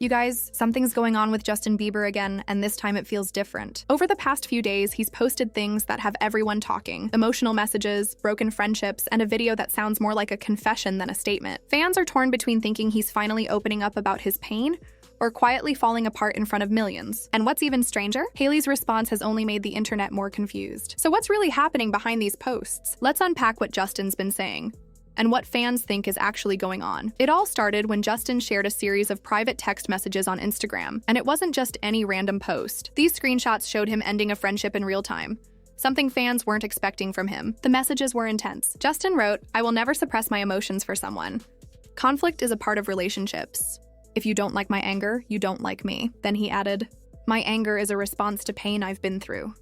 You guys, something's going on with Justin Bieber again, and this time it feels different. Over the past few days, he's posted things that have everyone talking. Emotional messages, broken friendships, and a video that sounds more like a confession than a statement. Fans are torn between thinking he's finally opening up about his pain or quietly falling apart in front of millions. And what's even stranger? Hailey's response has only made the internet more confused. So what's really happening behind these posts? Let's unpack what Justin's been saying and what fans think is actually going on. It all started when Justin shared a series of private text messages on Instagram, and it wasn't just any random post. These screenshots showed him ending a friendship in real time, something fans weren't expecting from him. The messages were intense. Justin wrote, "I will never suppress my emotions for someone. Conflict is a part of relationships. If you don't like my anger, you don't like me." Then he added, "My anger is a response to pain I've been through."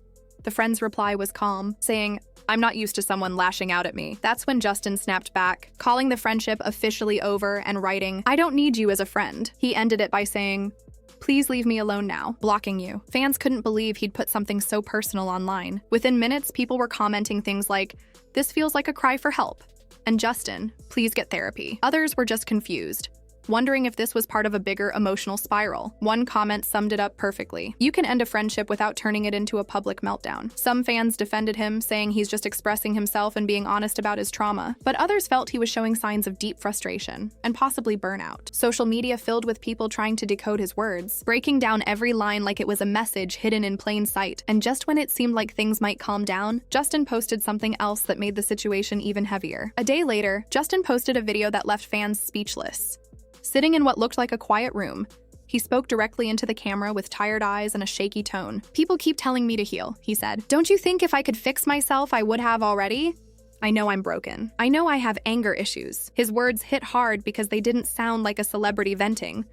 The friend's reply was calm, saying, "I'm not used to someone lashing out at me." That's when Justin snapped back, calling the friendship officially over and writing, "I don't need you as a friend." He ended it by saying, "Please leave me alone now, blocking you." Fans couldn't believe he'd put something so personal online. Within minutes, people were commenting things like, "This feels like a cry for help," and "Justin, please get therapy." Others were just confused, wondering if this was part of a bigger emotional spiral. One comment summed it up perfectly. You can end a friendship without turning it into a public meltdown. Some fans defended him, saying he's just expressing himself and being honest about his trauma. But others felt he was showing signs of deep frustration and possibly burnout. Social media filled with people trying to decode his words, breaking down every line like it was a message hidden in plain sight. And just when it seemed like things might calm down, Justin posted something else that made the situation even heavier. A day later, Justin posted a video that left fans speechless. Sitting in what looked like a quiet room, he spoke directly into the camera with tired eyes and a shaky tone. "People keep telling me to heal," he said. "Don't you think if I could fix myself, I would have already? I know I'm broken. I know I have anger issues." His words hit hard because they didn't sound like a celebrity venting.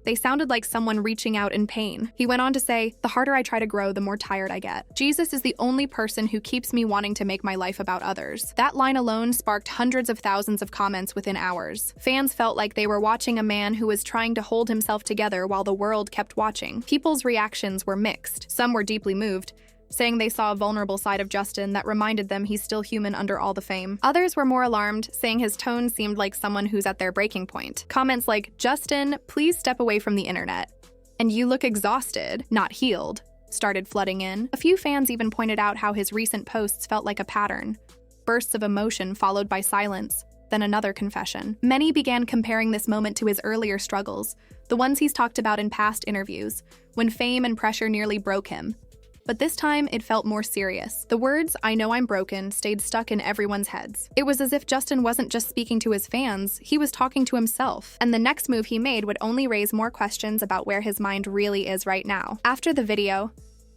They sounded like someone reaching out in pain. He went on to say, "The harder I try to grow, the more tired I get. Jesus is the only person who keeps me wanting to make my life about others." That line alone sparked hundreds of thousands of comments within hours. Fans felt like they were watching a man who was trying to hold himself together while the world kept watching. People's reactions were mixed. Some were deeply moved, saying they saw a vulnerable side of Justin that reminded them he's still human under all the fame. Others were more alarmed, saying his tone seemed like someone who's at their breaking point. Comments like, "Justin, please step away from the internet," and "You look exhausted, not healed," started flooding in. A few fans even pointed out how his recent posts felt like a pattern. Bursts of emotion followed by silence, then another confession. Many began comparing this moment to his earlier struggles, the ones he's talked about in past interviews, when fame and pressure nearly broke him. But this time, it felt more serious. The words, "I know I'm broken," stayed stuck in everyone's heads. It was as if Justin wasn't just speaking to his fans, he was talking to himself. And the next move he made would only raise more questions about where his mind really is right now. After the video,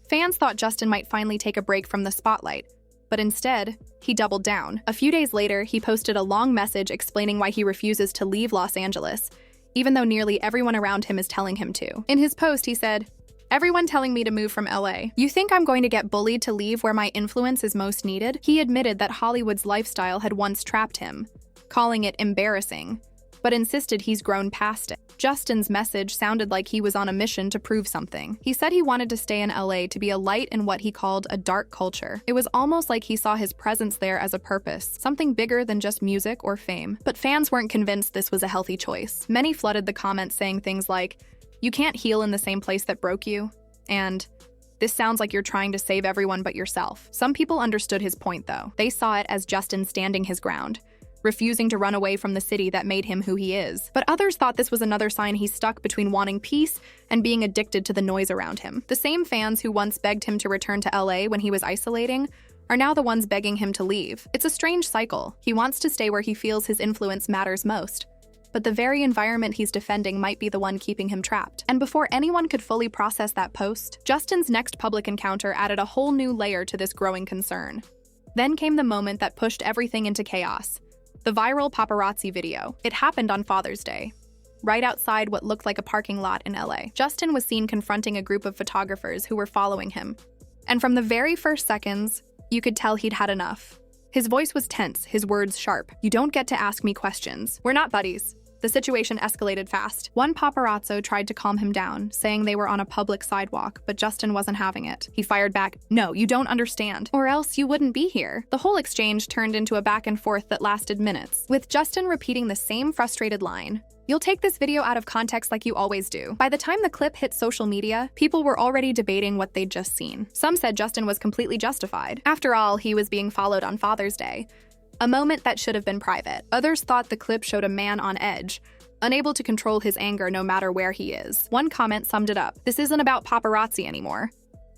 fans thought Justin might finally take a break from the spotlight. But instead, he doubled down. A few days later, he posted a long message explaining why he refuses to leave Los Angeles, even though nearly everyone around him is telling him to. In his post, he said, "Everyone telling me to move from LA. You think I'm going to get bullied to leave where my influence is most needed?" He admitted that Hollywood's lifestyle had once trapped him, calling it embarrassing, but insisted he's grown past it. Justin's message sounded like he was on a mission to prove something. He said he wanted to stay in LA to be a light in what he called a dark culture. It was almost like he saw his presence there as a purpose, something bigger than just music or fame. But fans weren't convinced this was a healthy choice. Many flooded the comments saying things like, "You can't heal in the same place that broke you," and "This sounds like you're trying to save everyone but yourself." Some people understood his point, though. They saw it as Justin standing his ground, refusing to run away from the city that made him who he is. But others thought this was another sign he's stuck between wanting peace and being addicted to the noise around him. The same fans who once begged him to return to LA when he was isolating are now the ones begging him to leave. It's a strange cycle. He wants to stay where he feels his influence matters most, but the very environment he's defending might be the one keeping him trapped. And before anyone could fully process that post, Justin's next public encounter added a whole new layer to this growing concern. Then came the moment that pushed everything into chaos: the viral paparazzi video. It happened on Father's Day, right outside what looked like a parking lot in LA. Justin was seen confronting a group of photographers who were following him. And from the very first seconds, you could tell he'd had enough. His voice was tense, his words sharp. "You don't get to ask me questions. We're not buddies." The situation escalated fast. One paparazzo tried to calm him down, saying they were on a public sidewalk, but Justin wasn't having it. He fired back, "No, you don't understand, or else you wouldn't be here." The whole exchange turned into a back and forth that lasted minutes, with Justin repeating the same frustrated line, You'll take this video out of context like you always do. By the time the clip hit social media, people were already debating what they'd just seen. Some said Justin was completely justified. After all, he was being followed on Father's Day, a moment that should have been private. Others thought the clip showed a man on edge, unable to control his anger no matter where he is. One comment summed it up: "This isn't about paparazzi anymore.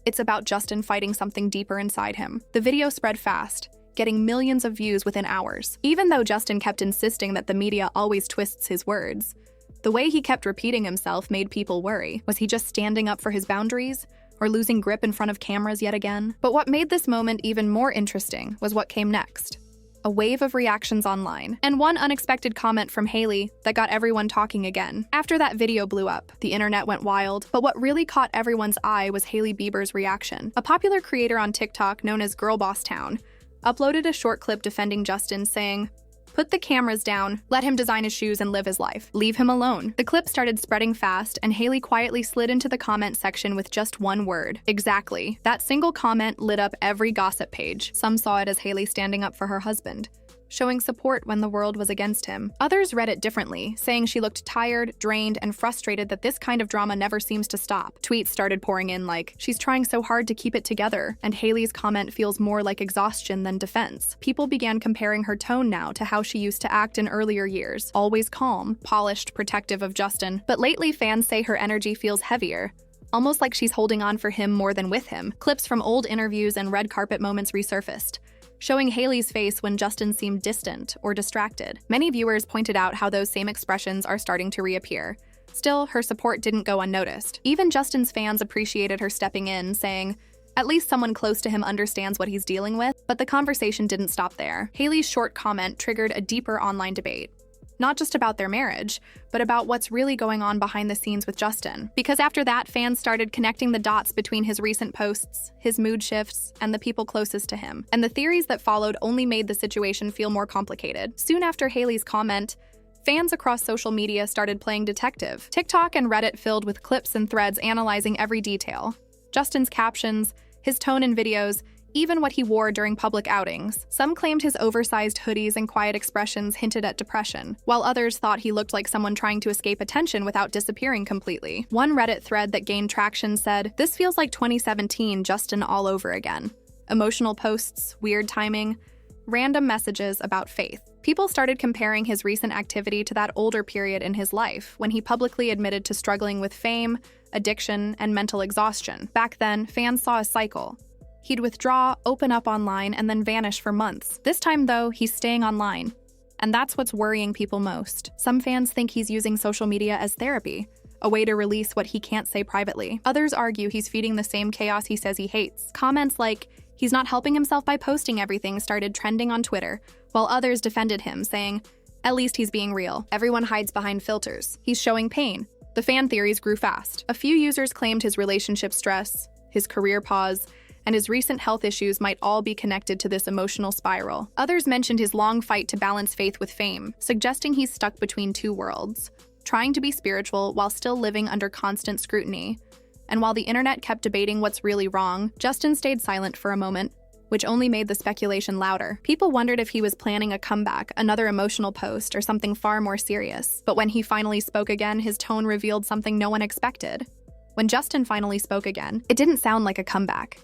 It's about Justin fighting something deeper inside him." The video spread fast, getting millions of views within hours. Even though Justin kept insisting that the media always twists his words, the way he kept repeating himself made people worry. Was he just standing up for his boundaries, or losing grip in front of cameras yet again? But what made this moment even more interesting was what came next. A wave of reactions online, and one unexpected comment from Hailey that got everyone talking again. After that video blew up, the internet went wild, but what really caught everyone's eye was Hailey Bieber's reaction. A popular creator on TikTok known as Girl Boss Town uploaded a short clip defending Justin, saying, "Put the cameras down, let him design his shoes and live his life. Leave him alone." The clip started spreading fast, and Hailey quietly slid into the comment section with just one word: "Exactly." That single comment lit up every gossip page. Some saw it as Hailey standing up for her husband, showing support when the world was against him. Others read it differently, saying she looked tired, drained, and frustrated that this kind of drama never seems to stop. Tweets started pouring in like, "She's trying so hard to keep it together," and Hailey's comment feels more like exhaustion than defense. People began comparing her tone now to how she used to act in earlier years, always calm, polished, protective of Justin. But lately, fans say her energy feels heavier, almost like she's holding on for him more than with him. Clips from old interviews and red carpet moments resurfaced, showing Hailey's face when Justin seemed distant or distracted. Many viewers pointed out how those same expressions are starting to reappear. Still, her support didn't go unnoticed. Even Justin's fans appreciated her stepping in, saying, "At least someone close to him understands what he's dealing with." But the conversation didn't stop there. Hailey's short comment triggered a deeper online debate, not just about their marriage, but about what's really going on behind the scenes with Justin. Because after that, fans started connecting the dots between his recent posts, his mood shifts, and the people closest to him. And the theories that followed only made the situation feel more complicated. Soon after Hailey's comment, fans across social media started playing detective. TikTok and Reddit filled with clips and threads analyzing every detail: Justin's captions, his tone in videos, even what he wore during public outings. Some claimed his oversized hoodies and quiet expressions hinted at depression, while others thought he looked like someone trying to escape attention without disappearing completely. One Reddit thread that gained traction said, "This feels like 2017 Justin all over again. Emotional posts, weird timing, random messages about faith." People started comparing his recent activity to that older period in his life, when he publicly admitted to struggling with fame, addiction, and mental exhaustion. Back then, fans saw a cycle. He'd withdraw, open up online, and then vanish for months. This time, though, he's staying online. And that's what's worrying people most. Some fans think he's using social media as therapy, a way to release what he can't say privately. Others argue he's feeding the same chaos he says he hates. Comments like, "He's not helping himself by posting everything," started trending on Twitter, while others defended him, saying, "At least he's being real. Everyone hides behind filters. He's showing pain." The fan theories grew fast. A few users claimed his relationship stress, his career pause, and his recent health issues might all be connected to this emotional spiral. Others mentioned his long fight to balance faith with fame, suggesting he's stuck between two worlds, trying to be spiritual while still living under constant scrutiny. And while the internet kept debating what's really wrong, Justin stayed silent for a moment, which only made the speculation louder. People wondered if he was planning a comeback, another emotional post, or something far more serious. But when he finally spoke again, his tone revealed something no one expected. When Justin finally spoke again, it didn't sound like a comeback.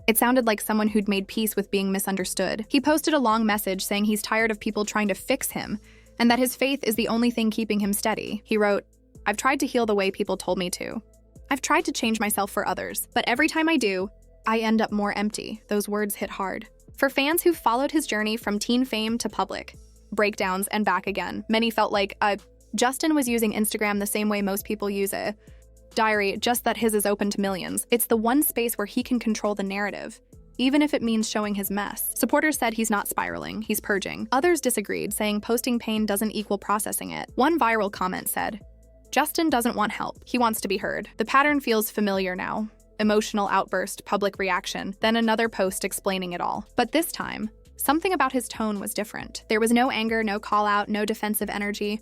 It sounded like someone who'd made peace with being misunderstood. He posted a long message saying he's tired of people trying to fix him, and that his faith is the only thing keeping him steady. He wrote, "I've tried to heal the way people told me to. I've tried to change myself for others, but every time I do, I end up more empty." Those words hit hard. For fans who followed his journey from teen fame to public breakdowns and back again, many felt like Justin was using Instagram the same way most people use it. Diary, just that his is open to millions. It's the one space where he can control the narrative, even if it means showing his mess. Supporters said he's not spiraling, he's purging. Others disagreed, saying posting pain doesn't equal processing it. One viral comment said, "Justin doesn't want help, he wants to be heard." The pattern feels familiar now. Emotional outburst, public reaction, then another post explaining it all. But this time, something about his tone was different. There was no anger, no call out, no defensive energy,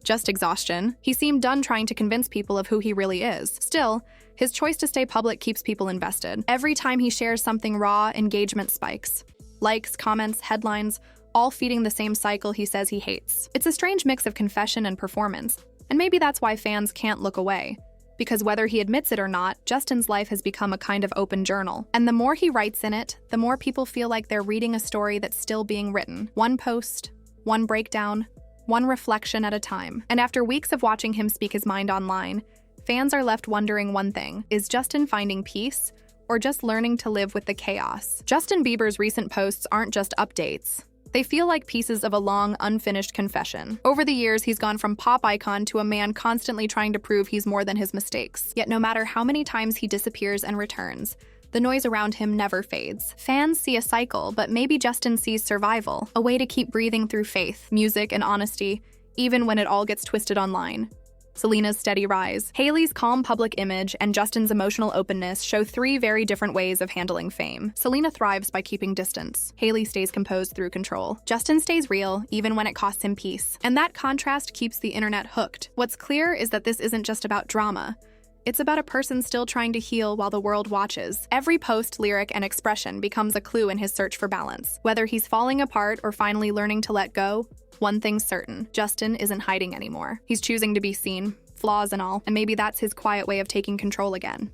just exhaustion. He seemed done trying to convince people of who he really is. Still, his choice to stay public keeps people invested. Every time he shares something raw, engagement spikes. Likes, comments, headlines, all feeding the same cycle he says he hates. It's a strange mix of confession and performance, And maybe that's why fans can't look away. Because whether he admits it or not, Justin's life has become a kind of open journal. And the more he writes in it, the more people feel like they're reading a story that's still being written. One post, one breakdown, one reflection at a time. And after weeks of watching him speak his mind online, fans are left wondering one thing: is Justin finding peace, or just learning to live with the chaos? Justin Bieber's recent posts aren't just updates. They feel like pieces of a long, unfinished confession. Over the years, he's gone from pop icon to a man constantly trying to prove he's more than his mistakes. Yet no matter how many times he disappears and returns, the noise around him never fades. Fans see a cycle, but maybe Justin sees survival, a way to keep breathing through faith, music, and honesty, even when it all gets twisted online. Selena's steady rise, Hailey's calm public image, and Justin's emotional openness show three very different ways of handling fame. Selena thrives by keeping distance. Hailey stays composed through control. Justin stays real, even when it costs him peace. And that contrast keeps the internet hooked. What's clear is that this isn't just about drama. It's about a person still trying to heal while the world watches. Every post, lyric, and expression becomes a clue in his search for balance. Whether he's falling apart or finally learning to let go, one thing's certain: Justin isn't hiding anymore. He's choosing to be seen, flaws and all, and maybe that's his quiet way of taking control again.